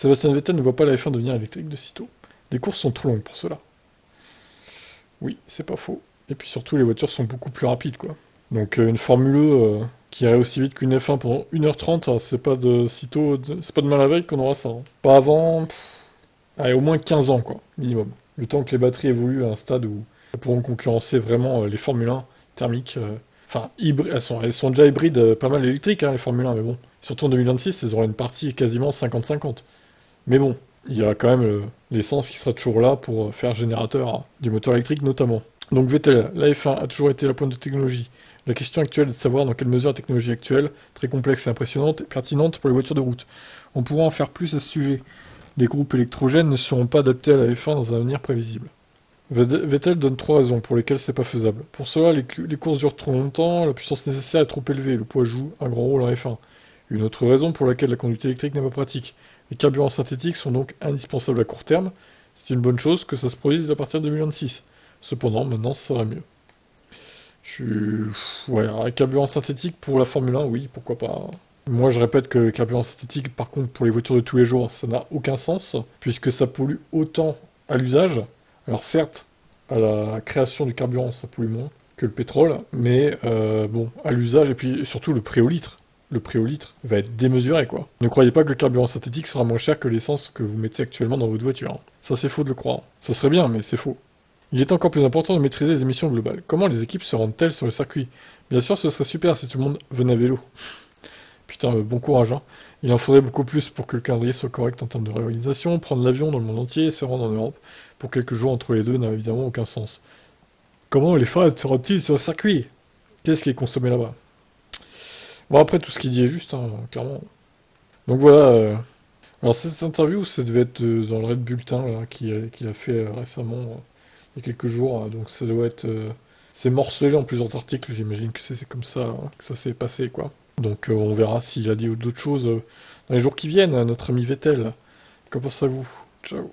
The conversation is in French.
Sébastien Vettel ne voit pas la F1 devenir électrique de sitôt. Les courses sont trop longues pour cela. Oui, c'est pas faux. Et puis surtout, les voitures sont beaucoup plus rapides, quoi. Donc une Formule E qui irait aussi vite qu'une F1 pendant 1h30, ça, c'est pas de sitôt, c'est pas demain la veille qu'on aura ça, hein. Pas avant, allez, au moins 15 ans, quoi, minimum. Le temps que les batteries évoluent à un stade où elles pourront concurrencer vraiment les Formule 1 thermiques. Enfin, elles sont déjà hybrides, pas mal électriques, hein, les Formule 1, mais bon. Surtout en 2026, elles auront une partie quasiment 50-50. Mais bon, il y a quand même l'essence qui sera toujours là pour faire générateur du moteur électrique notamment. Donc Vettel, la F1 a toujours été la pointe de technologie. La question actuelle est de savoir dans quelle mesure la technologie actuelle, très complexe et impressionnante, est pertinente pour les voitures de route. On pourra en faire plus à ce sujet. Les groupes électrogènes ne seront pas adaptés à la F1 dans un avenir prévisible. Vettel donne trois raisons pour lesquelles c'est pas faisable. Pour cela, les courses durent trop longtemps, la puissance nécessaire est trop élevée, le poids joue un grand rôle en F1. Une autre raison pour laquelle la conduite électrique n'est pas pratique. Les carburants synthétiques sont donc indispensables à court terme. C'est une bonne chose que ça se produise à partir de 2026. Cependant, maintenant, ça sera mieux. Ouais, alors, les carburants synthétiques pour la Formule 1, oui, pourquoi pas. Moi, je répète que les carburants synthétiques, par contre, pour les voitures de tous les jours, ça n'a aucun sens, puisque ça pollue autant à l'usage. Alors certes, à la création du carburant, ça pollue moins que le pétrole, mais bon, à l'usage, et puis surtout le prix au litre. Le prix au litre va être démesuré, quoi. Ne croyez pas que le carburant synthétique sera moins cher que l'essence que vous mettez actuellement dans votre voiture, hein. Ça, c'est faux de le croire. Ça serait bien, mais c'est faux. Il est encore plus important de maîtriser les émissions globales. Comment les équipes se rendent-elles sur le circuit? Bien sûr, ce serait super si tout le monde venait à vélo. Putain, bon courage, hein. Il en faudrait beaucoup plus pour que le calendrier soit correct en termes de réorganisation. Prendre l'avion dans le monde entier et se rendre en Europe pour quelques jours entre les deux n'a évidemment aucun sens. Comment les fans se rendent-ils sur le circuit? Qu'est-ce qui est consommé là-bas? Bon, après, tout ce qu'il dit est juste, hein, clairement. Donc voilà. Alors, cette interview, ça devait être dans le Red Bulletin là, qu'il a fait récemment, il y a quelques jours. Donc, ça doit être. C'est morcelé en plusieurs articles, j'imagine que c'est comme ça que ça s'est passé, quoi. Donc, on verra s'il a dit d'autres choses dans les jours qui viennent, notre ami Vettel. Qu'en pensez-vous? Ciao.